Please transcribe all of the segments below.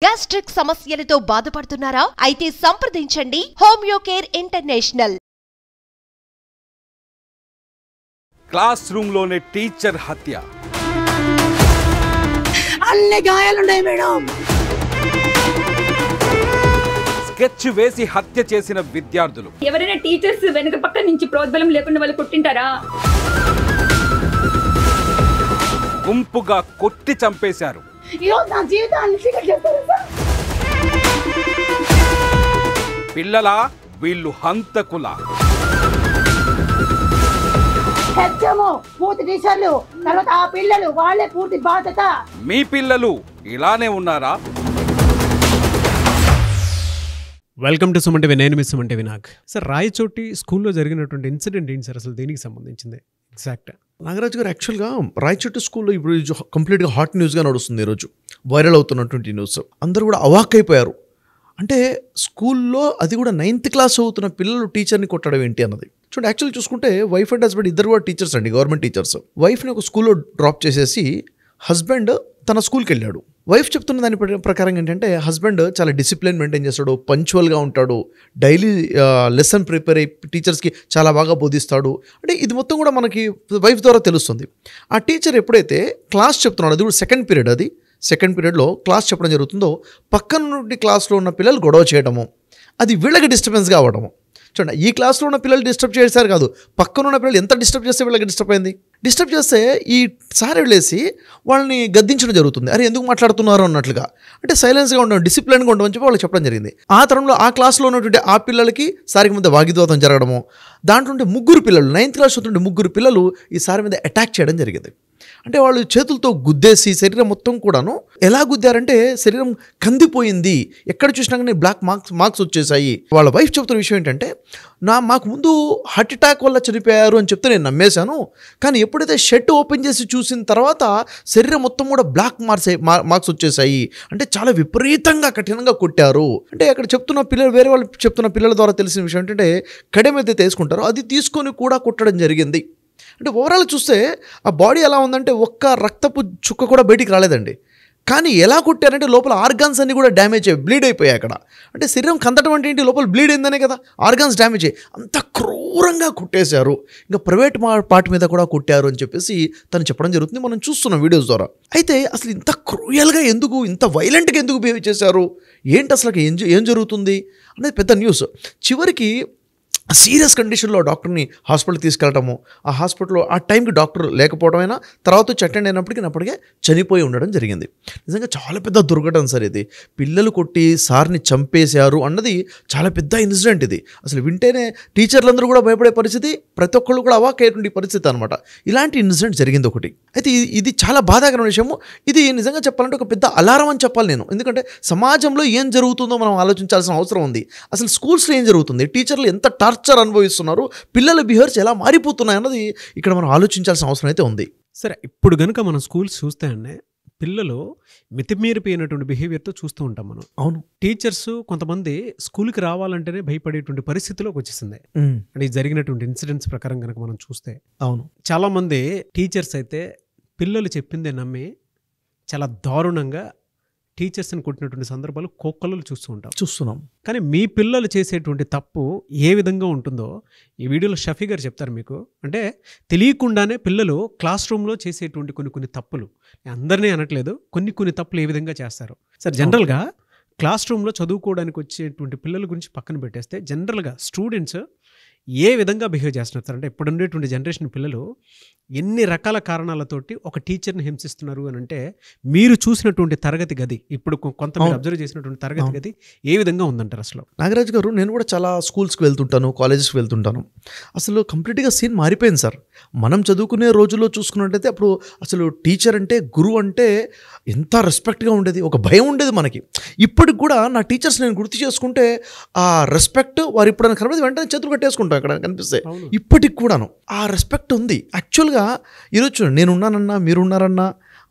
Gastric సమస్యలతో బాధపడుతున్నారా? అయితే సంప్రదించండి హోమియోకేర్ ఇంటర్నేషనల్. క్లాస్ రూమ్ లోనే టీచర్ హత్య. అన్ని గాయాలున్నాయి మేడం. స్కెచ్ వేసి హత్య చేసిన విద్యార్థులు. ఎవరైనా టీచర్స్ వెనక పక్క నుంచి ప్రోద్బలం లేకుండా వాళ్ళు కొట్టింటారా? గుంపుగా కొట్టి చంపేశారు. నా జీవితాన్ని పిల్లలా వీళ్ళు హంతకులా? పూర్తి టీచర్లు తర్వాత ఆ పిల్లలు వాళ్ళే పూర్తి బాధ్యత. మీ పిల్లలు ఇలానే ఉన్నారా? Welcome to Suman TV. నేను మీ సుమన్ టీవీ. సార్, రాయచోటి స్కూల్లో జరిగినటువంటి ఇన్సిడెంట్ ఏంటి సార్? అసలు దేనికి సంబంధించింది ఎగ్జాక్ట్? నాగరాజు గారు, యాక్చువల్గా రాయచోటి స్కూల్లో ఇప్పుడు కంప్లీట్గా హాట్ న్యూస్గా నడుస్తుంది. ఈరోజు వైరల్ అవుతున్నటువంటి న్యూస్. అందరూ కూడా అవాక్కైపోయారు. అంటే స్కూల్లో అది కూడా 9th క్లాస్ చదువుతున్న పిల్లలు టీచర్ని కొట్టడం ఏంటి అన్నది. చూడండి, యాక్చువల్లీ చూసుకుంటే వైఫ్ అండ్ హస్బెండ్ ఇద్దరు కూడా టీచర్స్ అండి, గవర్నమెంట్ టీచర్స్. వైఫ్ని ఒక స్కూల్లో డ్రాప్ చేసేసి హస్బెండ్ తన స్కూల్కి వెళ్ళాడు. వైఫ్ చెప్తున్న దాని ప్రకారం ఏంటంటే హస్బెండ్ చాలా డిసిప్లిన్ మెయింటైన్ చేస్తాడు, పంచువల్గా ఉంటాడు, డైలీ లెసన్ ప్రిపేర్ అయ్యి టీచర్స్కి చాలా బాగా బోధిస్తాడు. అంటే ఇది మొత్తం కూడా మనకి వైఫ్ ద్వారా తెలుస్తుంది. ఆ టీచర్ ఎప్పుడైతే క్లాస్ చెప్తున్నాడు, అది కూడా సెకండ్ పీరియడ్లో క్లాస్ చెప్పడం జరుగుతుందో పక్కన నుండి క్లాస్లో ఉన్న పిల్లలు గొడవ చేయడము, అది వీళ్ళకి డిస్టర్బెన్స్గా అవ్వడము. చూడండి, ఈ క్లాస్లో ఉన్న పిల్లలు డిస్టర్బ్ చేశారు కాదు, పక్కన ఉన్న పిల్లలు ఎంత డిస్టర్బ్ చేస్తే వీళ్ళకి డిస్టర్బ్ అయింది. డిస్టర్బ్ చేస్తే ఈ సార్ వెళ్ళేసి వాళ్ళని గద్దించడం జరుగుతుంది. అరే ఎందుకు మాట్లాడుతున్నారు అన్నట్లుగా. అంటే సైలెన్స్గా ఉండడం, డిసిప్లిన్గా ఉండడం అని చెప్పి వాళ్ళకి చెప్పడం జరిగింది. ఆ తరంలో ఆ క్లాస్లో ఉన్నటువంటి ఆ పిల్లలకి సారికి మధ్య వాగ్వివాదం జరగడము, దాంట్లో ముగ్గురు పిల్లలు 9th క్లాస్ చదువుతుంటే ముగ్గురు పిల్లలు ఈ సారి మీద అటాక్ చేయడం జరిగింది. అంటే వాళ్ళు చేతులతో గుద్దేసి శరీరం మొత్తం కూడాను ఎలా గుద్దారంటే శరీరం కందిపోయింది, ఎక్కడ చూసినా కానీ బ్లాక్ మార్క్స్ వచ్చేసాయి. వాళ్ళ వైఫ్ చెప్తున్న విషయం ఏంటంటే, మాకు ముందు హార్ట్ అటాక్ వల్ల చనిపోయారు అని చెప్తే నేను నమ్మేశాను, కానీ ఎప్పుడైతే షర్ట్ ఓపెన్ చేసి చూసిన తర్వాత శరీరం మొత్తం కూడా బ్లాక్ మార్క్స్ వచ్చేసాయి. అంటే చాలా విపరీతంగా కఠినంగా కొట్టారు. అంటే అక్కడ చెప్తున్న పిల్లలు, వేరే వాళ్ళు చెప్తున్న పిల్లల ద్వారా తెలిసిన విషయం ఏంటంటే, కడమైతే తీసుకుంటారో అది తీసుకొని కూడా కొట్టడం జరిగింది. అంటే ఓవరాల్ చూస్తే ఆ బాడీ ఎలా ఉందంటే ఒక్క రక్తపు చుక్క కూడా బయటికి రాలేదండి. కానీ ఎలా కొట్టారంటే లోపల ఆర్గాన్స్ అన్నీ కూడా డ్యామేజ్ అయ్యి బ్లీడ్ అయిపోయాయి అక్కడ. అంటే శరీరం కందటం అంటే ఏంటి, లోపల బ్లీడ్ అయిందనే కదా, ఆర్గాన్స్ డ్యామేజ్ అయ్యి అంత క్రూరంగా కొట్టేశారు. ఇంకా ప్రైవేట్ పార్ట్ మీద కూడా కొట్టారు అని చెప్పేసి తను చెప్పడం జరుగుతుంది. మనం చూస్తున్నాం వీడియోస్ ద్వారా. అయితే అసలు ఇంత క్రూయల్గా ఎందుకు, ఇంత వైలెంట్గా ఎందుకు బిహేవ్ చేశారు, ఏంటి అసలు ఏం జరుగుతుంది అనేది పెద్ద న్యూస్. చివరికి సీరియస్ కండిషన్లో డాక్టర్ని హాస్పిటల్ తీసుకెళ్ళటము, ఆ హాస్పిటల్లో ఆ టైంకి డాక్టర్ లేకపోవడమైనా తర్వాత వచ్చి అటెండ్ అయినప్పటికీ అప్పటికే చనిపోయి ఉండడం జరిగింది. నిజంగా చాలా పెద్ద దుర్ఘటన సార్ ఇది. పిల్లలు కొట్టి సార్ని చంపేశారు అన్నది చాలా పెద్ద ఇన్సిడెంట్ ఇది. అసలు వింటేనే టీచర్లందరూ కూడా భయపడే పరిస్థితి, ప్రతి ఒక్కళ్ళు కూడా అవాక్కయ్యేటువంటి పరిస్థితి అనమాట. ఇలాంటి ఇన్సిడెంట్ జరిగింది ఒకటి. అయితే ఇది చాలా బాధాకరమైన విషయము. ఇది నిజంగా చెప్పాలంటే ఒక పెద్ద అలారం అని చెప్పాలి నేను. ఎందుకంటే సమాజంలో ఏం జరుగుతుందో మనం ఆలోచించాల్సిన అవసరం ఉంది. అసలు స్కూల్స్లో ఏం జరుగుతుంది, టీచర్లు ఎంత టార్చర్ అనుభవిస్తున్నారు, పిల్లల బిహేవియర్స్ ఎలా మారిపోతున్నాయి అన్నది ఇక్కడ మనం ఆలోచించాల్సిన అవసరం అయితే ఉంది. సరే, ఇప్పుడు కనుక మనం స్కూల్స్ చూస్తే అండి, పిల్లలు మితిమీరిపోయినటువంటి బిహేవియర్తో చూస్తూ ఉంటాం మనం. అవును, టీచర్స్ కొంతమంది స్కూల్కి రావాలంటేనే భయపడేటువంటి పరిస్థితిలోకి వచ్చేసింది. అంటే జరిగినటువంటి ఇన్సిడెంట్స్ ప్రకారం కనుక మనం చూస్తే, అవును, చాలామంది టీచర్స్ అయితే పిల్లలు చెప్పిందే నమ్మి చాలా దారుణంగా టీచర్స్ని కొట్టినటువంటి సందర్భాలు కోకొల్లలు చూస్తున్నాం. కానీ మీ పిల్లలు చేసేటువంటి తప్పు ఏ విధంగా ఉంటుందో ఈ వీడియోలో షఫీ గారు చెప్తారు మీకు. అంటే తెలియకుండానే పిల్లలు క్లాస్ రూమ్లో చేసేటువంటి కొన్ని తప్పులు, అందరినీ అనట్లేదు, కొన్ని తప్పులు ఏ విధంగా చేస్తారు సార్? జనరల్గా క్లాస్ రూమ్లో చదువుకోవడానికి వచ్చేటువంటి పిల్లల గురించి పక్కన పెట్టేస్తే జనరల్గా స్టూడెంట్స్ ఏ విధంగా బిహేవ్ చేస్తున్నారు అంటే, ఇప్పుడు ఉండేటువంటి జనరేషన్ పిల్లలు ఎన్ని రకాల కారణాలతోటి ఒక టీచర్ని హింసిస్తున్నారు అని అంటే, మీరు చూసినటువంటి తరగతి గది, ఇప్పుడు కొంతమంది అబ్జర్వ్ చేసినటువంటి తరగతి గది ఏ విధంగా ఉందంటారు అసలు? నాగరాజు గారు, నేను కూడా చాలా స్కూల్స్కి వెళ్తుంటాను, కాలేజెస్కి వెళ్తుంటాను. అసలు కంప్లీట్గా సీన్ మారిపోయింది సార్. మనం చదువుకునే రోజుల్లో చూసుకున్నట్టయితే అప్పుడు అసలు టీచర్ అంటే, గురువు అంటే ఎంత రెస్పెక్ట్గా ఉండేది, ఒక భయం ఉండేది మనకి. ఇప్పటికి కూడా నా టీచర్స్ నేను గుర్తు చేసుకుంటే ఆ రెస్పెక్ట్, వారు ఇప్పుడు కనబడి వెంటనే చేతులు కట్టేసుకుంటాం అక్కడ కనిపిస్తే. ఇప్పటికి కూడాను ఆ రెస్పెక్ట్ ఉంది. యాక్చువల్గా ఈరోజు నేనున్నానన్నా, మీరున్నారన్నా,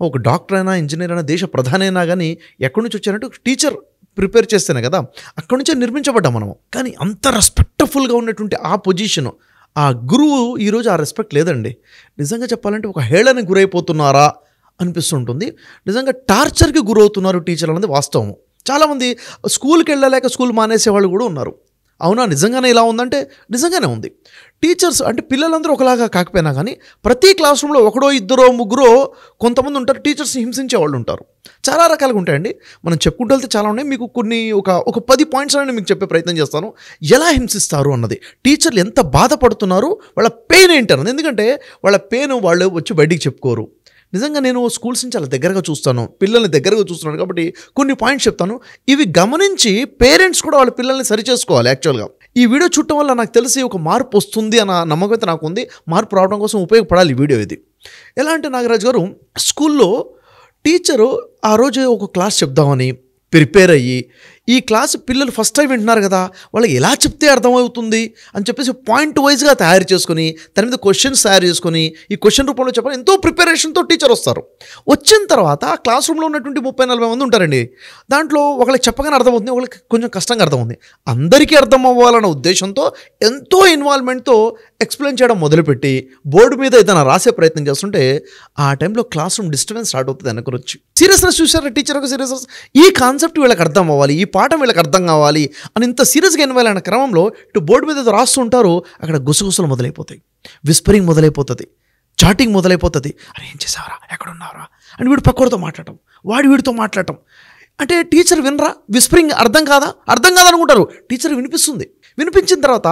ఒక డాక్టర్ అయినా, ఇంజనీర్ అయినా, దేశ ప్రధాని అయినా కానీ ఎక్కడి నుంచి వచ్చారంటే ఒక టీచర్ ప్రిపేర్ చేస్తేనే కదా, అక్కడి నుంచే నిర్మించబడ్డాం మనము. కానీ అంత రెస్పెక్ట్ఫుల్గా ఉన్నటువంటి ఆ పొజిషను, ఆ గురువు ఈరోజు ఆ రెస్పెక్ట్ లేదండి. నిజంగా చెప్పాలంటే ఒక హేళనకి గురైపోతున్నారా అనిపిస్తుంటుంది. నిజంగా టార్చర్కి గురవుతున్నారు టీచర్లు అనేది వాస్తవము. చాలామంది స్కూల్కి వెళ్ళలేక స్కూల్ మానేసే వాళ్ళు కూడా ఉన్నారు. అవునా, నిజంగానే ఇలా ఉందంటే నిజంగానే ఉంది. టీచర్స్ అంటే పిల్లలందరూ ఒకలాగా కాకపోయినా కానీ ప్రతి క్లాస్ రూమ్లో ఒకడో ఇద్దరో ముగ్గురో కొంతమంది ఉంటారు టీచర్స్ని హింసించే వాళ్ళు ఉంటారు. చాలా రకాలుగా ఉంటాయండి, మనం చెప్పుకుంటూ వెళ్తే చాలా ఉన్నాయి. మీకు కొన్ని ఒక 10 పాయింట్స్ అనేది మీకు చెప్పే ప్రయత్నం చేస్తాను. ఎలా హింసిస్తారు అన్నది, టీచర్లు ఎంత బాధపడుతున్నారు, వాళ్ళ పెయిన్ ఏంటి అన్నది. ఎందుకంటే వాళ్ళ పెయిన్ వాళ్ళు వచ్చి బయటికి చెప్పుకోరు. నిజంగా నేను స్కూల్స్ నుంచి చాలా దగ్గరగా చూస్తాను, పిల్లల్ని దగ్గరగా చూస్తున్నాను కాబట్టి కొన్ని పాయింట్స్ చెప్తాను. ఇవి గమనించి పేరెంట్స్ కూడా వాళ్ళ పిల్లల్ని సరి చేసుకోవాలి. యాక్చువల్గా ఈ వీడియో చూడటం వల్ల నాకు తెలిసి ఒక మార్పు వస్తుంది అన్న నమ్మకం అయితే నాకు ఉంది. మార్పు రావడం కోసం ఉపయోగపడాలి ఈ వీడియో. ఇది ఎలా అంటే, నాగరాజు గారు స్కూల్లో టీచరు ఆ రోజు ఒక క్లాస్ చెప్దామని ప్రిపేర్ అయ్యి, ఈ క్లాస్ పిల్లలు ఫస్ట్ టైం వింటున్నారు కదా, వాళ్ళకి ఎలా చెప్తే అర్థమవుతుంది అని చెప్పేసి పాయింట్ వైజ్గా తయారు చేసుకొని దాని మీద క్వశ్చన్స్ తయారు చేసుకొని ఈ క్వశ్చన్ రూపంలో చెప్పాలి. ఎంతో ప్రిపరేషన్తో టీచర్ వస్తారు. వచ్చిన తర్వాత ఆ క్లాస్ రూమ్లో ఉన్నటువంటి 30-40 మంది ఉంటారండి. దాంట్లో ఒకరికి చెప్పగానే అర్థమవుతుంది, ఒకరికి కొంచెం కష్టంగా అర్థమవుతుంది. అందరికీ అర్థం అవ్వాలన్న ఉద్దేశంతో ఎంతో ఇన్వాల్వ్మెంట్తో ఎక్స్ప్లెయిన్ చేయడం మొదలుపెట్టి బోర్డు మీద ఏదైనా రాసే ప్రయత్నం చేస్తుంటే ఆ టైంలో క్లాస్ రూమ్ డిస్టర్బెన్స్ స్టార్ట్ అవుతుంది. వెనకరొచ్చి సీరియస్నెస్ చూసారా టీచర్ ఒక సీరియస్నెస్, ఈ కాన్సెప్ట్ వీళ్ళకి అర్థం అవ్వాలి, ఈ పాఠం వీళ్ళకి అర్థం కావాలి అని ఇంత సీరియస్గా ఇన్వాల్వ్ అయిన క్రమంలో ఇటు బోర్డు మీద రాస్తుంటారు, అక్కడ గుసగుసలు మొదలైపోతాయి, విస్పరింగ్ మొదలైపోతుంది, చాటింగ్ మొదలైపోతుంది. అరే ఏం చేసావరా, ఎక్కడున్నావరా అని వీడు పక్కడితో మాట్లాడటం, వాడు వీడితో మాట్లాడటం. అంటే టీచర్ వినరా, విస్పరింగ్ అర్థం కాదనుకుంటారు. టీచర్ వినిపిస్తుంది. వినిపించిన తర్వాత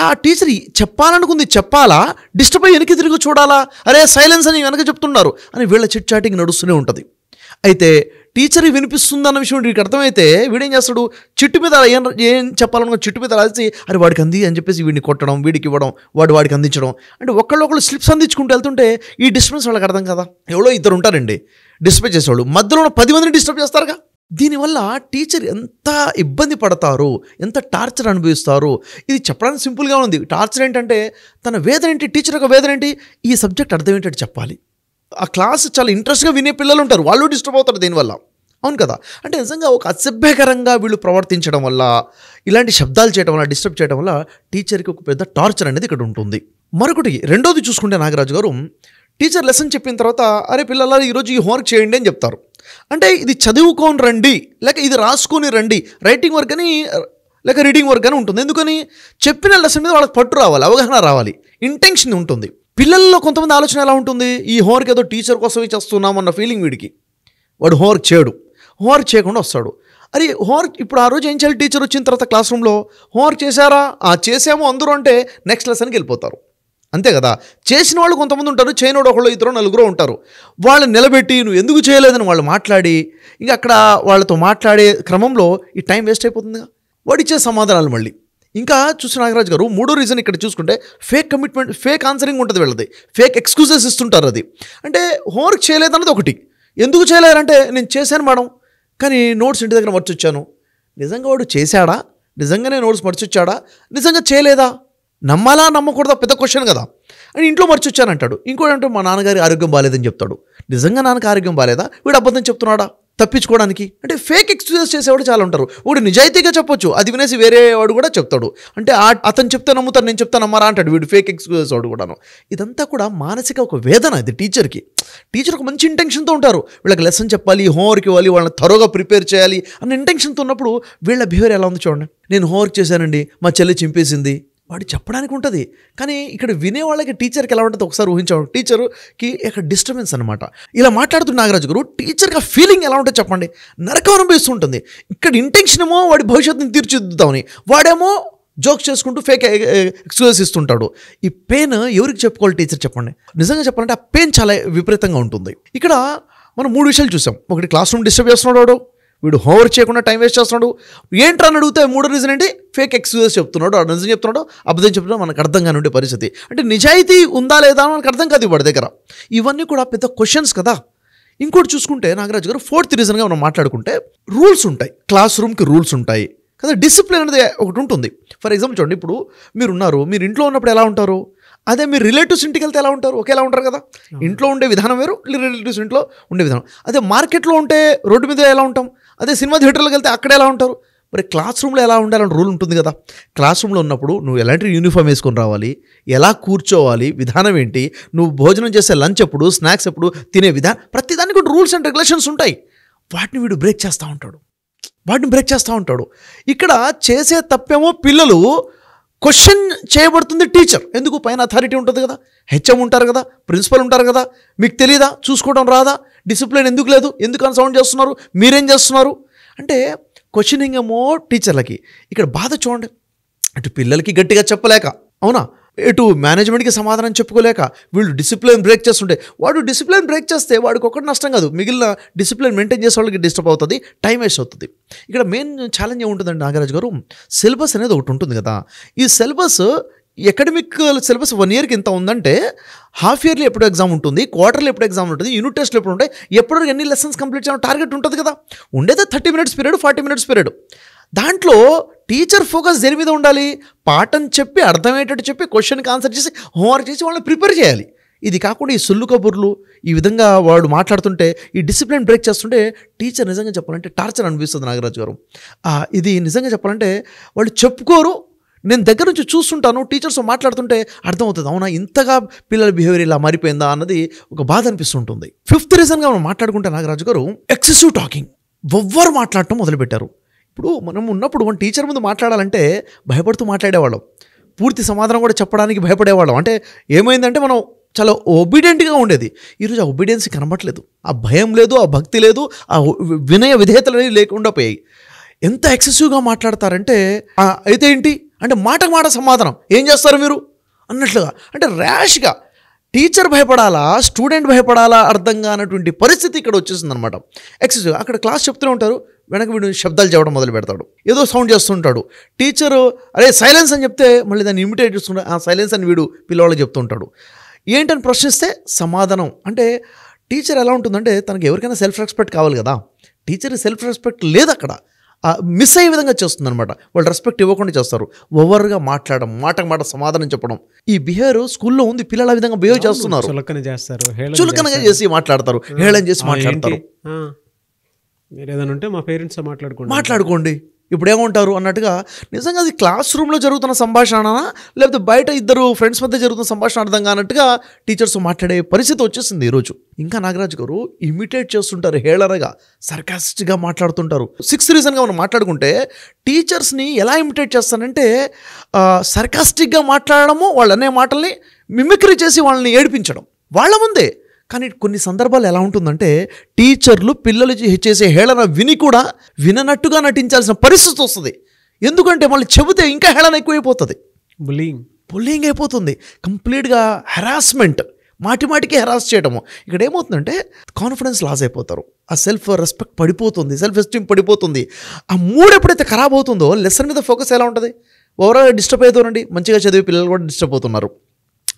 ఆ టీచర్ చెప్పాలనుకుంది చెప్పాలా, డిస్టర్బ్ అయ్యి వెనక్కి తిరిగి చూడాలా, అరే సైలెన్స్ అని వెనక చెప్తున్నారు అని వీళ్ళ చిట్ చాటింగ్ నడుస్తూనే ఉంటుంది. అయితే టీచర్ వినిపిస్తుందన్న విషయం వీడికి అర్థమైతే వీడేం చేస్తాడు, చిట్టు మీద ఏం చెప్పాలనుకో చిట్టు మీద రాసి అరే వాడికి అంది అని చెప్పేసి వీడిని కొట్టడం, వీడికి ఇవ్వడం, వాడికి అందించడం. అంటే ఒకళ్ళు స్లిప్స్ అందించుకుంటూ వెళ్తుంటే ఈ డిస్టర్బెన్స్ వాళ్ళకి అర్థం కదా. ఎవరో ఇద్దరు ఉంటారండి డిస్టర్బ్ చేసేవాళ్ళు, మధ్యలో 10 మందిని డిస్టర్బ్ చేస్తారుగా. దీనివల్ల టీచర్ ఎంత ఇబ్బంది పడతారు, ఎంత టార్చర్ అనుభవిస్తారు. ఇది చెప్పడానికి సింపుల్గా ఉంది. టార్చర్ ఏంటంటే తన వేదన ఏంటి, టీచర్ యొక్క వేదన ఏంటి, ఈ సబ్జెక్ట్ అర్థం ఏంటంటే చెప్పాలి. ఆ క్లాస్ చాలా ఇంట్రెస్ట్గా వినే పిల్లలు ఉంటారు, వాళ్ళు డిస్టర్బ్ అవుతారు దీనివల్ల. అవును కదా. అంటే నిజంగా ఒక అసభ్యకరంగా వీళ్ళు ప్రవర్తించడం వల్ల, ఇలాంటి శబ్దాలు చేయడం వల్ల, డిస్టర్బ్ చేయడం వల్ల టీచర్కి ఒక పెద్ద టార్చర్ అనేది ఇక్కడ ఉంటుంది. మరొకటి రెండోది చూసుకుంటే నాగరాజు గారు, టీచర్ లెసన్ చెప్పిన తర్వాత అరే పిల్లల ఈరోజు ఈ హోంవర్క్ చేయండి అని చెప్తారు. అంటే ఇది చదువుకొని రండి, లేక ఇది రాసుకొని రండి, రైటింగ్ వర్క్ అని లేక రీడింగ్ వర్క్ అని ఉంటుంది. ఎందుకని చెప్పిన లెసన్ మీద వాళ్ళకి పట్టు రావాలి, అవగాహన రావాలి, ఇంటెన్షన్ ఉంటుంది. పిల్లల్లో కొంతమంది ఆలోచన ఎలా ఉంటుంది, ఈ హోంవర్క్ ఏదో టీచర్ కోసమే చేస్తున్నామన్న ఫీలింగ్ వీడికి. వాడు హోంవర్క్ చేయడు, హోంవర్క్ చేయకుండా వస్తాడు. అరే హోంవర్క్ ఇప్పుడు ఆ రోజు ఏం చేయాలి, టీచర్ వచ్చిన తర్వాత క్లాస్ రూమ్లో హోంవర్క్ చేశారా, చేసాము అందరూ అంటే నెక్స్ట్ లెసన్కి వెళ్ళిపోతారు. అంతే కదా. చేసిన వాళ్ళు కొంతమంది ఉంటారు, చేయనోడు ఒకళ్ళు ఇద్దరు నలుగురు ఉంటారు. వాళ్ళని నిలబెట్టి నువ్వు ఎందుకు చేయలేదని వాళ్ళు మాట్లాడి, ఇంకా అక్కడ వాళ్ళతో మాట్లాడే క్రమంలో ఈ టైం వేస్ట్ అయిపోతుందిగా. వాడు ఇచ్చే సమాధానాలు మళ్ళీ ఇంకా చూసిన నాగరాజు గారు, మూడో రీజన్ ఇక్కడ చూసుకుంటే ఫేక్ కమిట్మెంట్, ఫేక్ ఆన్సరింగ్ ఉంటుంది వీళ్ళది, ఫేక్ ఎక్స్క్యూజెస్ ఇస్తుంటారు. అది అంటే హోంవర్క్ చేయలేదన్నది ఒకటి, ఎందుకు చేయలేరంటే నేను చేశాను మేడం కానీ నోట్స్ ఇంటి దగ్గర మర్చొచ్చాను. నిజంగా వాడు చేశాడా, నిజంగానే నోట్స్ మర్చొచ్చాడా, నిజంగా చేయలేదా, నమ్మాలా నమ్మకూడదా పెద్ద క్వశ్చన్ కదా. అని ఇంట్లో మర్చొచ్చానంటాడు. ఇంకోటి అంటే మా నాన్నగారి ఆరోగ్యం బాగాలేదని చెప్తాడు. నిజంగా నాన్నకి ఆరోగ్యం బాగాలేదా, వీడు అబద్ధం చెప్తున్నాడా తప్పించుకోవడానికి. అంటే ఫేక్ ఎక్స్క్యూజెస్ చేసేవాడు చాలా ఉంటారు. వాడు నిజాయితీగా చెప్పొచ్చు, అది వినేసి వేరే వాడు కూడా చెప్తాడు. అంటే అతను చెప్తే నమ్ముతారు, నేను చెప్తా నమ్మరా అంటాడు వీడు, ఫేక్ ఎక్స్క్యూజెస్ వాడు కూడాను. ఇదంతా కూడా మానసిక ఒక వేదన ఇది టీచర్కి. టీచర్ ఒక మంచి ఇంటెన్షన్తో ఉంటారు, వీళ్ళకి లెసన్ చెప్పాలి, హోంవర్క్ ఇవ్వాలి, వాళ్ళని త్వరగా ప్రిపేర్ చేయాలి అన్న ఇంటెన్షన్తో ఉన్నప్పుడు వీళ్ళ బిహేవియర్ ఎలా ఉంది చూడండి. నేను హోంవర్క్ చేశానండి, మా చెల్లి చింపేసింది, వాడు చెప్పడానికి ఉంటుంది. కానీ ఇక్కడ వినే వాళ్ళకి టీచర్కి ఎలా ఉంటుంది ఒకసారి ఊహించాడు. టీచర్కి ఇక్కడ డిస్టర్బెన్స్ అనమాట. ఇలా మాట్లాడుతున్న నాగరాజు గారు, టీచర్కి ఆ ఫీలింగ్ ఎలా ఉంటుంది చెప్పండి, నరకం అనిపిస్తుంటుంది. ఇక్కడ ఇంటెన్షన్ ఏమో వాడి భవిష్యత్తుని తీర్చిదిద్దామని, వాడేమో జోక్స్ చేసుకుంటూ ఫేక్ ఎక్స్క్యూజెస్ ఇస్తుంటాడు. ఈ పెయిన్ ఎవరికి చెప్పుకోవాలి టీచర్ చెప్పండి. నిజంగా చెప్పాలంటే ఆ పెయిన్ చాలా విపరీతంగా ఉంటుంది. ఇక్కడ మనం 3 విషయాలు చూసాం. ఒకటి క్లాస్ రూమ్ డిస్టర్బ్ చేస్తున్నాడు వాడు, వీడు హోంవర్క్ చేయకుండా టైం వేస్ట్ చేస్తున్నాడు, ఏంట్రా అని అడిగితే మూడో రీజన్ ఏంటి, ఫేక్ ఎక్స్క్యూజెస్ చెప్తున్నాడు, నిజం చెప్తున్నాడు, అబద్ధం చెప్తున్నాడు, మనకు అర్థం కాని ఉండే పరిస్థితి. అంటే నిజాయితీ ఉందా లేదా అని మనకు అర్థం కాదు వాడి దగ్గర. ఇవన్నీ కూడా పెద్ద క్వశ్చన్స్ కదా. ఇంకోటి చూసుకుంటే నాగరాజు గారు, 4th రీజన్గా మనం మాట్లాడుకుంటే రూల్స్ ఉంటాయి, క్లాస్ రూమ్కి రూల్స్ ఉంటాయి కదా, డిసిప్లిన్ అనేది ఒకటి ఉంటుంది. ఫర్ ఎగ్జాంపుల్ చూడండి, ఇప్పుడు మీరు ఇంట్లో ఉన్నప్పుడు ఎలా ఉంటారు, అదే మీరు రిలేటివ్స్ ఇంటికి వెళ్తే ఎలా ఉంటారు, ఒకేలా ఉంటారు కదా. ఇంట్లో ఉండే విధానం వేరు, రిలేటివ్స్ ఇంట్లో ఉండే విధానం. అదే మార్కెట్లో ఉంటే రోడ్డు మీద ఎలా ఉంటాం, అదే సినిమా థియేటర్లోకి వెళ్తే అక్కడ ఎలా ఉంటారు. మరి క్లాస్ రూమ్లో ఎలా ఉండాలని రూల్ ఉంటుంది కదా. క్లాస్ రూమ్లో ఉన్నప్పుడు నువ్వు ఎలాంటి యూనిఫామ్ వేసుకొని రావాలి, ఎలా కూర్చోవాలి, విధానం ఏంటి, నువ్వు భోజనం చేసే లంచ్ ఎప్పుడు, స్నాక్స్ ఎప్పుడు, తినే విధానం, ప్రతిదానికి కూడా రూల్స్ అండ్ రెగ్యులేషన్స్ ఉంటాయి. వాటిని వీడు బ్రేక్ చేస్తూ ఉంటాడు. వాటిని బ్రేక్ చేస్తూ ఉంటాడు. ఇక్కడ చేసే తప్పేమో పిల్లలు, క్వశ్చన్ చేయబడుతుంది టీచర్. ఎందుకు? పైన అథారిటీ ఉంటుంది కదా, హెచ్ఎం ఉంటారు కదా, ప్రిన్సిపల్ ఉంటారు కదా, మీకు తెలియదా, చూసుకోవడం రాదా, డిసిప్లిన్ ఎందుకు లేదు, ఎందుకు అని సౌండ్ చేస్తున్నారు, మీరేం చేస్తున్నారు అంటే క్వశ్చనింగ్ ఏమో టీచర్లకి. ఇక్కడ బాధ చూడండి, అటు పిల్లలకి గట్టిగా చెప్పలేక, అవునా, ఇటు మేనేజ్మెంట్కి సమాధానం చెప్పుకోలేక వీళ్ళు డిసిప్లిన్ బ్రేక్ చేస్తుంటే, వాడు డిసిప్లిన్ బ్రేక్ చేస్తే వాడికి ఒకటి నష్టం కాదు, మిగిలిన డిసిప్లిన్ మెయింటైన్ చేసే వాళ్ళకి డిస్టర్బ్ అవుతుంది, టైం వేస్ట్ అవుతుంది. ఇక్కడ మెయిన్ ఛాలెంజ్ ఏముంటుందండి నాగరాజు గారు, సిలబస్ అనేది ఒకటి ఉంటుంది కదా. ఈ సిలబస్ అకాడమిక్ సిలబస్ 1 ఇయర్కి ఇంత ఉందంటే, హాఫ్ ఇయర్లీ ఎప్పుడు ఎగ్జామ్ ఉంటుంది, క్వార్టర్లీ ఎప్పుడు ఎగ్జామ్ ఉంటుంది, యూనిట్ టెస్ట్లు ఎప్పుడు ఉంటాయి, ఎప్పుడు ఎన్ని లెసన్స్ కంప్లీట్ చేయాలని టార్గెట్ ఉంటుంది కదా. ఉండేదే 30 minutes పీరియడ్, 40 minutes పీరియడ్. దాంట్లో టీచర్ ఫోకస్ దేని మీద ఉండాలి, పాఠం చెప్పి అర్థమయ్యేటట్టు చెప్పి క్వశ్చన్కి ఆన్సర్ చేసి హోంవర్క్ చేసి వాళ్ళని ప్రిపేర్ చేయాలి. ఇది కాకుండా ఈ సొల్లు కబుర్లు, ఈ విధంగా వాడు మాట్లాడుతుంటే, ఈ డిసిప్లిన్ బ్రేక్ చేస్తుంటే టీచర్ నిజంగా చెప్పాలంటే టార్చర్ అనిపిస్తుంది నాగరాజు గారు. ఇది నిజంగా చెప్పాలంటే వాళ్ళు చెప్పుకోరు, నేను దగ్గర నుంచి చూస్తుంటాను, టీచర్స్ మాట్లాడుతుంటే అర్థమవుతుంది, అవునా ఇంతగా పిల్లల బిహేవియర్ ఇలా మారిపోయిందా అన్నది ఒక బాధ అనిపిస్తుంటుంది. 5th రీజన్గా మనం మాట్లాడుకుంటే నాగరాజు గారు, ఎక్సెసివ్ టాకింగ్. ఎవ్వరు మాట్లాడటం మొదలుపెట్టారు. ఇప్పుడు మనం ఉన్నప్పుడు మన టీచర్ ముందు మాట్లాడాలంటే భయపడుతూ మాట్లాడేవాళ్ళం, పూర్తి సమాధానం కూడా చెప్పడానికి భయపడేవాళ్ళం. అంటే ఏమైందంటే మనం చాలా ఒబీడియంట్గా ఉండేది. ఈరోజు ఆ ఒబీడియన్సీ కనబట్లేదు, ఆ భయం లేదు, ఆ భక్తి లేదు, ఆ వినయ విధేయతలు అనేవి లేకుండా పోయాయి. ఎంత ఎక్సెసివ్గా మాట్లాడతారంటే, అయితే ఏంటి అంటే మాటకు మాట సమాధానం, ఏం చేస్తారు మీరు అన్నట్లుగా, అంటే ర్యాష్గా. టీచర్ భయపడాలా, స్టూడెంట్ భయపడాలా అర్థం కానటువంటి పరిస్థితి ఇక్కడ వచ్చేసింది అనమాట. ఎక్సెసివ్. అక్కడ క్లాస్ చెప్తూనే ఉంటారు, వెనక వీడు శబ్దాలు చెప్పడం మొదలు పెడతాడు, ఏదో సౌండ్ చేస్తుంటాడు. టీచరు అరే సైలెన్స్ అని చెప్తే మళ్ళీ దాన్ని ఇమిటేట్ చేస్తుంటాడు, ఆ సైలెన్స్ అని వీడు పిల్లవాళ్ళకి చెప్తుంటాడు. ఏంటని ప్రశ్నిస్తే సమాధానం. అంటే టీచర్ ఎలా ఉంటుందంటే, తనకి ఎవరికైనా సెల్ఫ్ రెస్పెక్ట్ కావాలి కదా, టీచర్ సెల్ఫ్ రెస్పెక్ట్ లేదు అక్కడ, మిస్ అయ్యే విధంగా చేస్తుంది అనమాట. వాళ్ళు రెస్పెక్ట్ ఇవ్వకుండా చేస్తారు, ఓవర్గా మాట్లాడడం, మాటకు మాట సమాధానం చెప్పడం. ఈ బిహేవియర్ స్కూల్లో ఉంది, పిల్లలు ఆ విధంగా బిహేవ్ చేస్తున్నారు, చులకనగా చేసి మాట్లాడతారు, హేళన చేసి మాట్లాడతారు. మీరు ఏదైనా ఉంటే మా పేరెంట్స్ మాట్లాడుకోండి ఇప్పుడు ఏమంటారు అన్నట్టుగా. నిజంగా అది క్లాస్ రూమ్లో జరుగుతున్న సంభాషణ, లేకపోతే బయట ఇద్దరు ఫ్రెండ్స్ మధ్య జరుగుతున్న సంభాషణ అర్థం కానట్టుగా టీచర్స్ మాట్లాడే పరిస్థితి వచ్చేసింది ఈరోజు. ఇంకా నాగరాజు గారు ఇమిటేట్ చేస్తుంటారు, హేళనగా సర్కాస్టిక్గా మాట్లాడుతుంటారు. 6th రీజన్గా మనం మాట్లాడుకుంటే, టీచర్స్ని ఎలా ఇమిటేట్ చేస్తానంటే సర్కాస్టిక్గా మాట్లాడడము, వాళ్ళు అనే మాటల్ని మిమిక్రీ చేసి వాళ్ళని ఏడిపించడం వాళ్ళ ముందే. కానీ కొన్ని సందర్భాలు ఎలా ఉంటుందంటే, టీచర్లు పిల్లలు చేసే హేళన విని కూడా విననట్టుగా నటించాల్సిన పరిస్థితి వస్తుంది. ఎందుకంటే మళ్ళీ చెబితే ఇంకా హేళన ఎక్కువైపోతుంది, బుల్లింగ్ అయిపోతుంది, కంప్లీట్గా హెరాస్మెంట్, మాటికి హెరాస్ చేయడము. ఇక్కడ ఏమవుతుందంటే కాన్ఫిడెన్స్ లాస్ అయిపోతారు, ఆ సెల్ఫ్ రెస్పెక్ట్ పడిపోతుంది, సెల్ఫ్ ఎస్టీమ్ పడిపోతుంది. ఆ మూడ్ ఎప్పుడైతే ఖరాబ్ అవుతుందో లెసన్ మీద ఫోకస్ ఎలా ఉంటుంది, ఓవరాల్గా డిస్టర్బ్ అవుతారండి. మంచిగా చదివే పిల్లలు కూడా డిస్టర్బ్ అవుతున్నారు.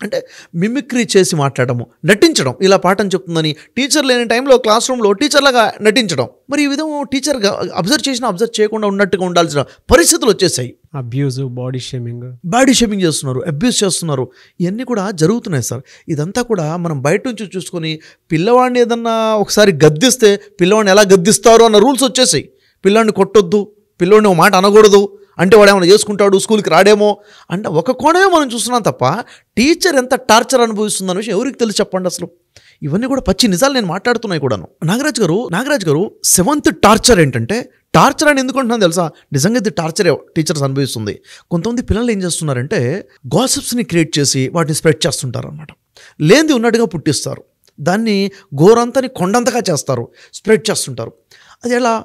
అంటే మిమిక్రీ చేసి మాట్లాడము, నటించడం, ఇలా పాఠం చెప్తుందని టీచర్ లేని టైంలో క్లాస్ రూమ్లో టీచర్లాగా నటించడం. మరి ఈ విధంగా టీచర్గా అబ్జర్వ్ చేయకుండా ఉన్నట్టుగా ఉండాల్సిన పరిస్థితులు వచ్చేసాయి. అబ్యూజ్, బాడీ షేమింగ్ చేస్తున్నారు, అబ్యూజ్ చేస్తున్నారు, ఇవన్నీ కూడా జరుగుతున్నాయి సార్. ఇదంతా కూడా మనం బయట నుంచి చూసుకొని పిల్లవాడిని ఏదన్నా ఒకసారి గద్దిస్తే పిల్లవాడిని ఎలా గద్దిస్తారు అన్న రూల్స్ వచ్చేసాయి. పిల్లవాడిని కొట్టొద్దు, పిల్లవాడిని ఒక మాట అనకూడదు, అంటే వాడు ఏమైనా చేసుకుంటాడు, స్కూల్కి రాడేమో అంటే ఒక కోణమే మనం చూస్తున్నాం తప్ప టీచర్ ఎంత టార్చర్ అనుభవిస్తుందన్న విషయం ఎవరికి తెలిసి చెప్పండి అసలు. ఇవన్నీ కూడా పచ్చి నిజాలు నేను మాట్లాడుతున్నాయి కూడాను. నాగరాజు గారు 7th టార్చర్ ఏంటంటే, టార్చర్ అని ఎందుకుంటున్నాను తెలుసా, నిజంగా ఇది టార్చరే టీచర్స్ అనుభవిస్తుంది. కొంతమంది పిల్లలు ఏం చేస్తున్నారంటే గాసిప్స్ని క్రియేట్ చేసి వాటిని స్ప్రెడ్ చేస్తుంటారు అనమాట. లేనిది ఉన్నట్టుగా పుట్టిస్తారు, దాన్ని గోరంతని కొండంతగా చేస్తారు, స్ప్రెడ్ చేస్తుంటారు. అది ఎలా,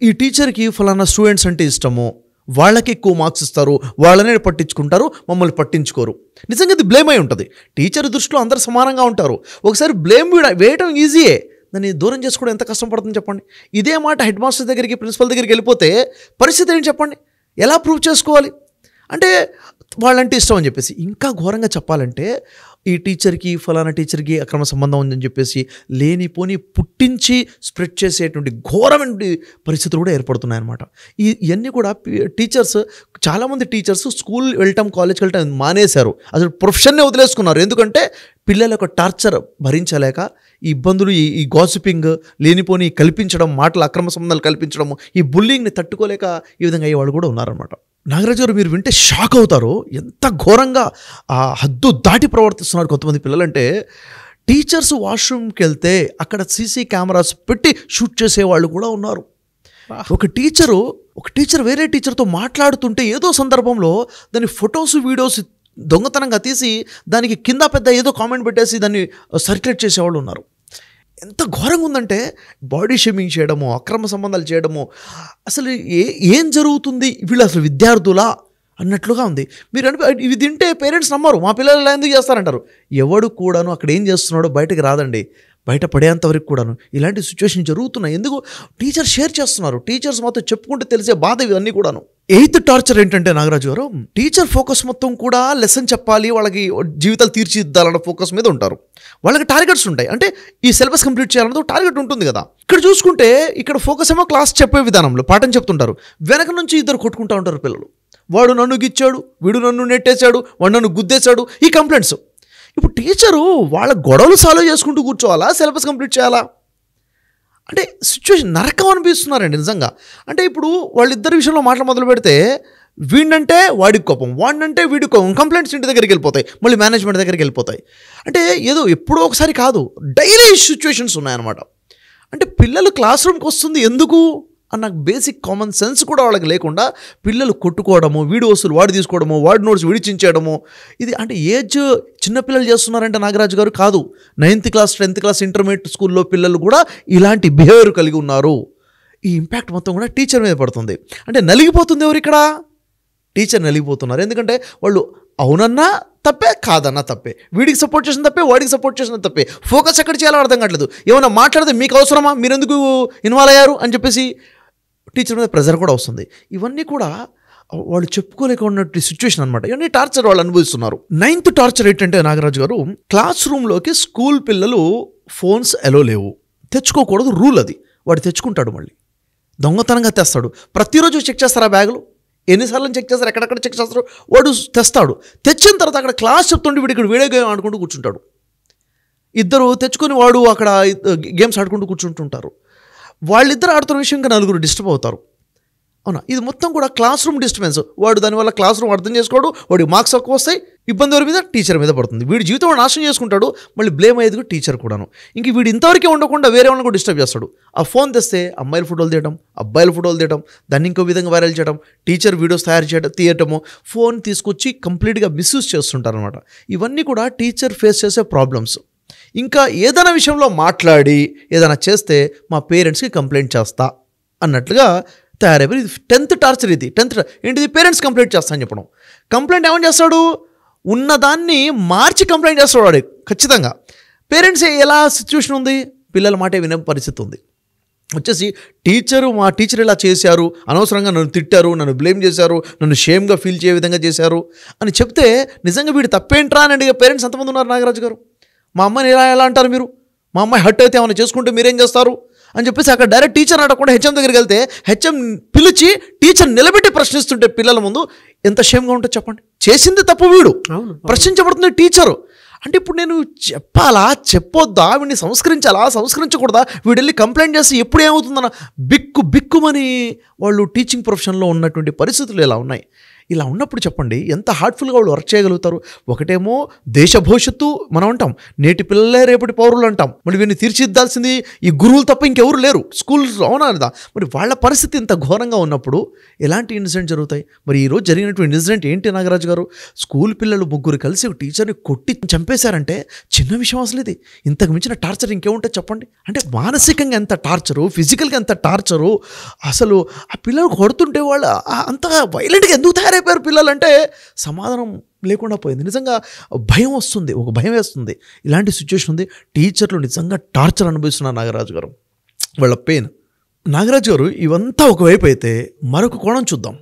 ఈ టీచర్కి ఫలానా స్టూడెంట్స్ అంటే ఇష్టము, వాళ్ళకి ఎక్కువ మార్క్స్ ఇస్తారు, వాళ్ళనే పట్టించుకుంటారు, మమ్మల్ని పట్టించుకోరు. నిజంగా ఇది బ్లేమ్ అయి ఉంటుంది. టీచర్ దృష్టిలో అందరూ సమానంగా ఉంటారు. ఒకసారి బ్లేమ్ వేయడం ఈజీయే, దాన్ని దూరం చేసుకోవడం ఎంత కష్టం పడుతుంది చెప్పండి. ఇదే మాట హెడ్ మాస్టర్ దగ్గరికి, ప్రిన్సిపల్ దగ్గరికి వెళ్ళిపోతే పరిస్థితి ఏంటి చెప్పండి, ఎలా ప్రూవ్ చేసుకోవాలి? అంటే వాళ్ళంటే ఇష్టం అని చెప్పేసి. ఇంకా ఘోరంగా చెప్పాలంటే ఈ టీచర్కి ఫలానా టీచర్కి అక్రమ సంబంధం ఉందని చెప్పేసి లేనిపోని పుట్టించి స్ప్రెడ్ చేసేటువంటి ఘోరమైన పరిస్థితులు కూడా ఏర్పడుతున్నాయి అన్నమాట. ఇవన్నీ కూడా టీచర్స్, చాలామంది టీచర్స్ స్కూల్ వెళ్ళటం, కాలేజ్కి వెళ్ళటం మానేశారు, అసలు ప్రొఫెషన్నే వదిలేసుకున్నారు. ఎందుకంటే పిల్లల యొక్క టార్చర్ భరించలేక ఈ ఇబ్బందులు, ఈ గాసిపింగ్, లేనిపోని కల్పించడం, మాటలు అక్రమ సంబంధాలు కల్పించడము, ఈ బుల్లింగ్ని తట్టుకోలేక ఈ విధంగా అయ్యేవాళ్ళు కూడా ఉన్నారన్నమాట. నాగరాజు గారు మీరు వింటే షాక్ అవుతారు, ఎంత ఘోరంగా ఆ హద్దు దాటి ప్రవర్తిస్తున్నారు కొంతమంది పిల్లలంటే. టీచర్స్ వాష్రూమ్కి వెళ్తే అక్కడ సీసీ కెమెరాస్ పెట్టి షూట్ చేసేవాళ్ళు కూడా ఉన్నారు. ఒక టీచర్ వేరే టీచర్తో మాట్లాడుతుంటే ఏదో సందర్భంలో దాని ఫొటోస్ వీడియోస్ దొంగతనంగా తీసి దానికి కింద పెద్ద ఏదో కామెంట్ పెట్టేసి దాన్ని సర్క్యులేట్ చేసేవాళ్ళు ఉన్నారు. ఎంత ఘోరంగా ఉందంటే బాడీ షేమింగ్ చేయడము, అక్రమ సంబంధాలు చేయడము, అసలు ఏం జరుగుతుంది, వీళ్ళు అసలు విద్యార్థులా అన్నట్లుగా ఉంది. మీరు ఇవి తింటే పేరెంట్స్ నమ్మరు, మా పిల్లలు ఇలా ఎందుకు చేస్తారంటారు. ఎవడు కూడాను అక్కడ ఏం చేస్తున్నాడో బయటకు రాదండి, బయట పడేంతవరకు కూడాను ఇలాంటి సిచ్యువేషన్ జరుగుతున్నాయి. ఎందుకు టీచర్ షేర్ చేస్తున్నారు, టీచర్స్ మాత్రం చెప్పుకుంటే తెలిసే బాధ ఇవన్నీ కూడాను. 8th టార్చర్ ఏంటంటే నాగరాజు గారు, టీచర్ ఫోకస్ మొత్తం కూడా లెసన్ చెప్పాలి, వాళ్ళకి జీవితాలు తీర్చిదిద్దాలన్న ఫోకస్ మీద ఉంటారు. వాళ్ళకి టార్గెట్స్ ఉంటాయి, అంటే ఈ సిలబస్ కంప్లీట్ చేయాలన్నది టార్గెట్ ఉంటుంది కదా. ఇక్కడ చూసుకుంటే ఇక్కడ ఫోకస్ ఏమో క్లాస్ చెప్పే విధానంలో పాఠం చెప్తుంటారు, వెనక నుంచి ఇద్దరు కొట్టుకుంటూ ఉంటారు పిల్లలు. వాడు నన్ను గిచ్చాడు, వీడు నన్ను నెట్టేశాడు, వాడు నన్ను గుద్దేశాడు, ఈ కంప్లైంట్స్. ఇప్పుడు టీచరు వాళ్ళ గొడవలు సాల్వ్ చేసుకుంటూ కూర్చోవాలా, సిలబస్ కంప్లీట్ చేయాలా? అంటే సిచ్యువేషన్ నరకం అనిపిస్తున్నారండి నిజంగా. అంటే ఇప్పుడు వాళ్ళిద్దరి విషయంలో మాటలు మొదలు పెడితే వీడినంటే వాడికి కోపం, వాడినంటే వీడికి కోపం, కంప్లైంట్స్ ఇంటి దగ్గరికి వెళ్ళిపోతాయి, మళ్ళీ మేనేజ్మెంట్ దగ్గరికి వెళ్ళిపోతాయి. అంటే ఏదో ఎప్పుడో ఒకసారి కాదు, డైలీ సిచ్యువేషన్స్ ఉన్నాయన్నమాట. అంటే పిల్లలు క్లాస్ రూమ్కి వస్తుంది ఎందుకు అన్న బేసిక్ కామన్ సెన్స్ కూడా వాళ్ళకి లేకుండా పిల్లలు కొట్టుకోవడము, వీడియోస్లు వాడు తీసుకోవడము, వాడి నోట్స్ విడిచించడము, ఇది అంటే ఏజ్ చిన్నపిల్లలు చేస్తున్నారంటే నాగరాజు గారు కాదు, 9th class 10th class intermediate స్కూల్లో పిల్లలు కూడా ఇలాంటి బిహేవియర్ కలిగి ఉన్నారు. ఈ ఇంపాక్ట్ మొత్తం కూడా టీచర్ మీద పడుతుంది. అంటే నలిగిపోతుంది ఎవరు ఇక్కడ, టీచర్ నలిగిపోతున్నారు. ఎందుకంటే వాళ్ళు అవునన్నా తప్పే, కాదన్నా తప్పే, వీడికి సపోర్ట్ చేసిన తప్పే, వాడికి సపోర్ట్ చేసిన తప్పే, ఫోకస్ ఎక్కడ చేయాలో అర్థం కావట్లేదు. ఏమైనా మాట్లాడితే మీకు అవసరమా, మీరు ఎందుకు ఇన్వాల్వ్ అయ్యారు అని చెప్పేసి టీచర్ మీద ప్రెజర్ కూడా వస్తుంది. ఇవన్నీ కూడా వాళ్ళు చెప్పుకోలేక ఉన్నట్టు సిచ్యువేషన్ అనమాట. ఇవన్నీ టార్చర్ వాళ్ళు అనుభవిస్తున్నారు. 9th టార్చర్ ఏంటంటే నాగరాజు గారు, క్లాస్ రూమ్లోకి స్కూల్ పిల్లలు ఫోన్స్ ఎలో లేవు, తెచ్చుకోకూడదు రూల్ అది. వాడు తెచ్చుకుంటాడు, మళ్ళీ దొంగతనంగా తెస్తాడు. ప్రతిరోజు చెక్ చేస్తారు ఆ బ్యాగులు, ఎన్నిసార్లు చెక్ చేస్తారు, ఎక్కడెక్కడ చెక్ చేస్తారు. వాడు తెస్తాడు, తెచ్చిన తర్వాత అక్కడ క్లాస్ చెప్తుంటే వీడు ఇక్కడ వీడియో గేమ్ ఆడుకుంటూ కూర్చుంటాడు. ఇద్దరు తెచ్చుకొని వాడు అక్కడ గేమ్స్ ఆడుకుంటూ కూర్చుంటుంటారు. వాళ్ళిద్దరు ఆడుతున్న విషయంగా నలుగురు డిస్టర్బ్ అవుతారు. అవునా, ఇది మొత్తం కూడా క్లాస్ రూమ్ డిస్టర్బెన్స్. వాడు దానివల్ల క్లాస్ రూమ్ అర్థం చేసుకోడు, వాడి మార్క్స్ తక్కువ వస్తాయి, ఇబ్బంది ఎవరి మీద, టీచర్ మీద పడుతుంది. వీడి జీవితం నాశనం చేసుకుంటాడు, మళ్ళీ బ్లేమ్ అయ్యేది టీచర్ కూడాను. ఇంక వీడు ఇంతవరకే ఉండకుండా వేరే వాళ్ళని కూడా డిస్టర్బ్ చేస్తాడు. ఆ ఫోన్ తెస్తే అమ్మాయిల ఫోటోలు తీయడం, అబ్బాయిల ఫోటోలు తీయడం, దాన్ని ఇంకో విధంగా వైరల్ చేయడం, టీచర్ వీడియోస్ తీయటము, ఫోన్ తీసుకొచ్చి కంప్లీట్గా మిస్యూజ్ చేస్తుంటారు అనమాట. ఇవన్నీ కూడా టీచర్ ఫేస్ చేసే ప్రాబ్లమ్స్. ఇంకా ఏదైనా విషయంలో మాట్లాడి ఏదైనా చేస్తే మా పేరెంట్స్కి కంప్లైంట్ చేస్తా అన్నట్లుగా తయారైపోయి. ఇది 10th టార్చర్. ఇది 10th ఏంటిది, పేరెంట్స్ కంప్లైంట్ చేస్తా అని చెప్పడం. కంప్లైంట్ ఏమని చేస్తాడు, ఉన్నదాన్ని మార్చి కంప్లైంట్ చేస్తాడు వాడు ఖచ్చితంగా. పేరెంట్స్ ఎలా సిచ్యువేషన్ ఉంది, పిల్లల మాట వినే పరిస్థితి ఉంది. వచ్చేసి మా టీచర్ ఇలా చేశారు, అనవసరంగా నన్ను తిట్టారు, నన్ను బ్లేమ్ చేశారు, నన్ను షేమ్గా ఫీల్ చేయ విధంగా చేశారు అని చెప్తే నిజంగా వీడు తప్పేంట్రా అని అడిగే పేరెంట్స్ ఎంతమంది ఉన్నారు నాగరాజు గారు? మా అమ్మాయిని ఎలా అంటారు మీరు, మా అమ్మాయి హర్ట్ అయితే ఏమైనా చేసుకుంటే మీరేం చేస్తారు అని చెప్పేసి అక్కడ డైరెక్ట్ టీచర్ అడగకుండా హెచ్ఎం దగ్గరికి వెళ్తే హెచ్ఎం పిలిచి టీచర్ నిలబెట్టి ప్రశ్నిస్తుంటే పిల్లల ముందు ఎంత షేమ్గా ఉంటుందో చెప్పండి. చేసింది తప్పు, వీడు ప్రశ్నించబడుతుంది టీచరు. అంటే ఇప్పుడు నేను చెప్పాలా, చెప్పొద్దా, వీడిని సంస్కరించాలా, సంస్కరించకూడదా, వీడు వెళ్ళి కంప్లైంట్ చేసి ఎప్పుడు ఏమవుతుందన్న బిక్కుమని వాళ్ళు టీచింగ్ ప్రొఫెషన్లో ఉన్నటువంటి పరిస్థితులు ఇలా ఉన్నాయి. ఇలా ఉన్నప్పుడు చెప్పండి ఎంత హార్ట్ఫుల్గా వాళ్ళు వర్క్ చేయగలుగుతారు. ఒకటేమో దేశ భవిష్యత్తు మనం అంటాం, నేటి పిల్లలే రేపటి పౌరులు అంటాం. మరి వీరిని తీర్చిదిద్దాల్సింది ఈ గురువులు తప్ప ఇంకెవరు లేరు స్కూల్స్, అవునా లేదా? మరి వాళ్ళ పరిస్థితి ఇంత ఘోరంగా ఉన్నప్పుడు ఎలాంటి ఇన్సిడెంట్ జరుగుతాయి? మరి ఈరోజు జరిగినటువంటి ఇన్సిడెంట్ ఏంటి నాగరాజు గారు? స్కూల్ పిల్లలు ముగ్గురు కలిసి ఒక టీచర్ని కొట్టి చంపేశారంటే చిన్న విషయం అసలు ఇది. ఇంతకు మించిన టార్చర్ ఇంకేముంటుంది చెప్పండి? అంటే మానసికంగా ఎంత టార్చరు, ఫిజికల్గా ఎంత టార్చరు. అసలు ఆ పిల్లలు కొడుతుంటే వాళ్ళు అంత వైలెంట్గా ఎందుకు తయారైపోయారు పిల్లలు అంటే సమాధానం లేకుండా పోయింది. నిజంగా భయం వస్తుంది, ఒక భయం వేస్తుంది. ఇలాంటి సిచ్యువేషన్ ఉంది. టీచర్లు నిజంగా టార్చర్ అనుభవిస్తున్నారు నాగరాజు గారు, వాళ్ళ పెయిన్. నాగరాజు గారు ఇవంతా ఒకవైపు అయితే మరొక కోణం చూద్దాం.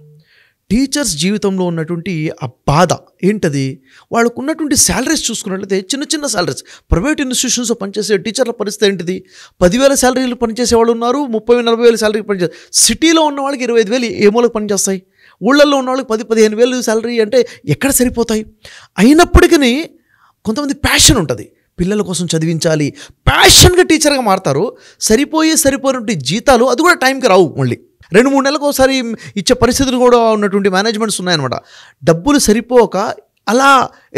టీచర్స్ జీవితంలో ఉన్నటువంటి ఆ బాధ ఏంటది? వాళ్ళకు ఉన్నటువంటి శాలరీస్ చూసుకున్నట్లయితే చిన్న శాలరీస్. ప్రైవేట్ ఇన్స్టిట్యూషన్స్లో పనిచేసే టీచర్ల పరిస్థితి ఏంటిది? 10,000 శాలరీలు పనిచేసే వాళ్ళు ఉన్నారు, 30,000-40,000 శాలరీ పనిచేస్తారు. సిటీలో ఉన్న వాళ్ళకి 25,000 ఏ మూలకు పనిచేస్తాయి? ఊళ్ళల్లో ఉన్న వాళ్ళకి 10,000-15,000 శాలరీ అంటే ఎక్కడ సరిపోతాయి? అయినప్పటికీ కొంతమంది ప్యాషన్ ఉంటుంది, పిల్లల కోసం చదివించాలి, ప్యాషన్గా టీచర్గా మారతారు. సరిపోయినటువంటి జీతాలు అది కూడా టైంకి రావు. మళ్ళీ 2-3 నెలలకు ఒకసారి ఇచ్చే పరిస్థితులు కూడా ఉన్నటువంటి మేనేజ్మెంట్స్ ఉన్నాయన్నమాట. డబ్బులు సరిపోక అలా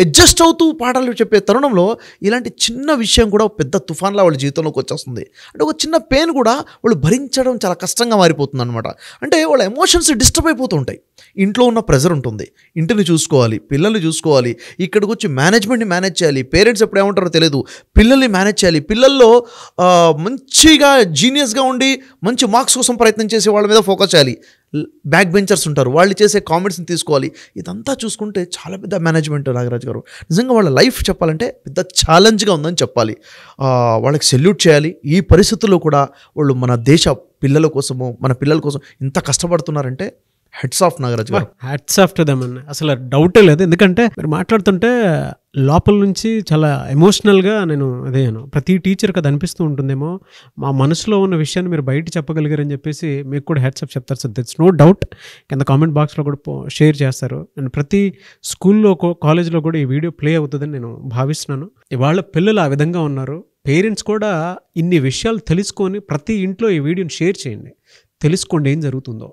అడ్జస్ట్ అవుతూ పాఠాలు చెప్పే తరుణంలో ఇలాంటి చిన్న విషయం కూడా పెద్ద తుఫాన్లా వాళ్ళ జీవితంలోకి వచ్చేస్తుంది. అంటే ఒక చిన్న పెయిన్ కూడా వాళ్ళు భరించడం చాలా కష్టంగా మారిపోతుంది అనమాట. అంటే వాళ్ళ ఎమోషన్స్ డిస్టర్బ్ అయిపోతూ ఉంటాయి. ఇంట్లో ఉన్న ప్రెజర్ ఉంటుంది, ఇంటిని చూసుకోవాలి, పిల్లల్ని చూసుకోవాలి, ఇక్కడికి వచ్చి మేనేజ్మెంట్ని మేనేజ్ చేయాలి, పేరెంట్స్ ఎప్పుడు ఏమంటారో తెలియదు, పిల్లల్ని మేనేజ్ చేయాలి, పిల్లల్లో మంచిగా జీనియస్గా ఉండి మంచి మార్క్స్ కోసం ప్రయత్నం చేసే వాళ్ళ మీద ఫోకస్ చేయాలి, బ్యాక్ బెంచర్స్ ఉంటారు వాళ్ళు చేసే కామెంట్స్ని తీసుకోవాలి. ఇదంతా చూసుకుంటే చాలా పెద్ద మేనేజ్మెంట్ నాగరాజ్ గారు. నిజంగా వాళ్ళ లైఫ్ చెప్పాలంటే పెద్ద ఛాలెంజ్గా ఉందని చెప్పాలి. వాళ్ళకి సెల్యూట్ చేయాలి. ఈ పరిస్థితుల్లో కూడా వాళ్ళు మన దేశ పిల్లల కోసము మన పిల్లల కోసం ఇంత కష్టపడుతున్నారంటే హెడ్స్ ఆఫ్ నాగరాజ్ గారు. హ్యాట్స్ ఆఫ్ టు దెమ్ అన్న, అసలు డౌటే లేదు. ఎందుకంటే మీరు మాట్లాడుతుంటే లోపల నుంచి చాలా ఎమోషనల్గా నేను అదేను ప్రతి టీచర్కి అది అనిపిస్తూ ఉంటుందేమో, మా మనసులో ఉన్న విషయాన్ని మీరు బయట చెప్పగలిగారని చెప్పేసి మీకు కూడా హ్యాట్స్ ఆఫ్ చెప్తారు సార్. That's no doubt. కింద కామెంట్ బాక్స్లో కూడా షేర్ చేస్తారు. అండ్ ప్రతి స్కూల్లో కాలేజ్లో కూడా ఈ వీడియో ప్లే అవుతుందని నేను భావిస్తున్నాను. ఇవాళ పిల్లలు ఆ విధంగా ఉన్నారు. పేరెంట్స్ కూడా ఇన్ని విషయాలు తెలుసుకొని ప్రతి ఇంట్లో ఈ వీడియోని షేర్ చేయండి, తెలుసుకోండి ఏం జరుగుతుందో.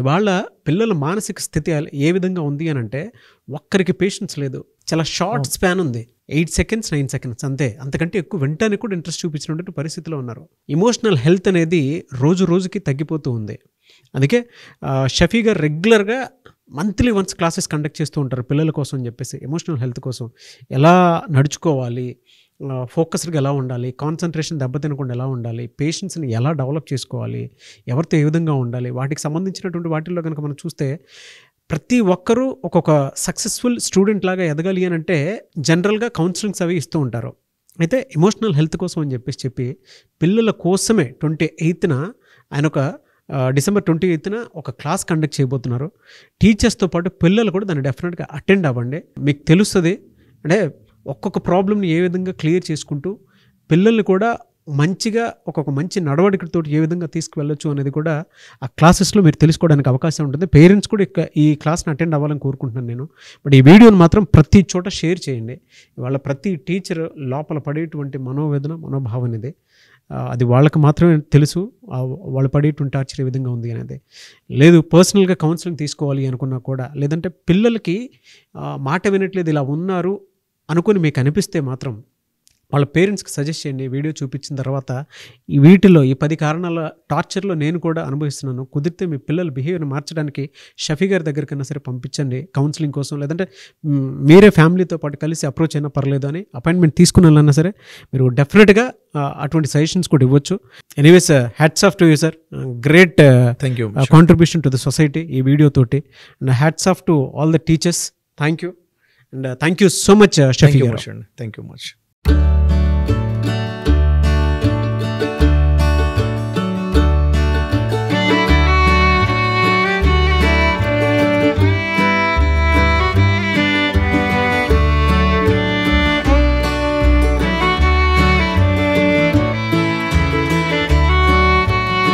వాళ్ళ పిల్లల మానసిక స్థితి ఏ విధంగా ఉంది అని అంటే ఒక్కరికి పేషెన్స్ లేదు, చాలా షార్ట్ స్పాన్ ఉంది, 8 seconds 9 seconds అంతే, అంతకంటే ఎక్కువ వెంటనే కూడా ఇంట్రెస్ట్ చూపించినటువంటి పరిస్థితిలో ఉన్నారు. ఎమోషనల్ హెల్త్ అనేది రోజు రోజుకి తగ్గిపోతూ ఉంది. అందుకే షఫీ గారు రెగ్యులర్గా మంత్లీ వన్స్ క్లాసెస్ కండక్ట్ చేస్తూ ఉంటారు పిల్లల కోసం అని చెప్పేసి, ఎమోషనల్ హెల్త్ కోసం ఎలా నడుచుకోవాలి, ఫోకస్డ్గా ఎలా ఉండాలి, కాన్సన్ట్రేషన్ దెబ్బతినకుండా ఎలా ఉండాలి, పేషెన్స్ని ఎలా డెవలప్ చేసుకోవాలి, ఎవరితో ఏ విధంగా ఉండాలి, వాటికి సంబంధించినటువంటి వాటిల్లో కనుక మనం చూస్తే ప్రతి ఒక్కరూ ఒక్కొక్క సక్సెస్ఫుల్ స్టూడెంట్ లాగా ఎదగాలి అని అంటే జనరల్గా కౌన్సిలింగ్స్ అవి ఇస్తూ ఉంటారు. అయితే ఎమోషనల్ హెల్త్ కోసం అని చెప్పి పిల్లల కోసమే 28న ఆయన ఒక December 28న ఒక క్లాస్ కండక్ట్ చేయబోతున్నారు. టీచర్స్తో పాటు పిల్లలు కూడా దాన్ని డెఫినెట్గా అటెండ్ అవ్వండి. మీకు తెలుస్తుంది అంటే ఒక్కొక్క ప్రాబ్లమ్ని ఏ విధంగా క్లియర్ చేసుకుంటూ పిల్లల్ని కూడా మంచిగా ఒక్కొక్క మంచి నడవడికతో ఏ విధంగా తీసుకువెళ్ళొచ్చు అనేది కూడా ఆ క్లాసెస్లో మీరు తెలుసుకోవడానికి అవకాశం ఉంటుంది. పేరెంట్స్ కూడా ఈ క్లాస్ని అటెండ్ అవ్వాలని కోరుకుంటున్నాను నేను. బట్ ఈ వీడియోని మాత్రం ప్రతి చోట షేర్ చేయండి. వాళ్ళ ప్రతి టీచర్ లోపల పడేటువంటి మనోవేదన మనోభావం ఇది, అది వాళ్ళకి మాత్రమే తెలుసు. వాళ్ళు పడేటువంటి టార్చర్ ఏ విధంగా ఉంది అనేది. లేదు పర్సనల్గా కౌన్సిలింగ్ తీసుకోవాలి అనుకున్నా కూడా, లేదంటే పిల్లలకి మాట వినట్లేదు ఇలా ఉన్నారు అనుకుని మీకు అనిపిస్తే మాత్రం వాళ్ళ పేరెంట్స్కి సజెస్ట్ చేయండి. వీడియో చూపించిన తర్వాత ఈ వీటిలో ఈ 10 కారణాల టార్చర్లో నేను కూడా అనుభవిస్తున్నాను, కుదిరితే మీ పిల్లల బిహేవియర్ని మార్చడానికి షఫీ గారి దగ్గరికైనా సరే పంపించండి కౌన్సిలింగ్ కోసం, లేదంటే మీరే ఫ్యామిలీతో పాటు కలిసి అప్రోచ్ అయినా పర్లేదు అని అపాయింట్మెంట్ తీసుకున్నాలన్నా సరే మీరు డెఫినెట్గా అటువంటి సజెషన్స్ కూడా ఇవ్వచ్చు. Anyways hats off to you sir, great contribution to the society ఈ వీడియో తోటి. And hats off to all the teachers. Thank you and thank you so much Shafi garu. Thank you much.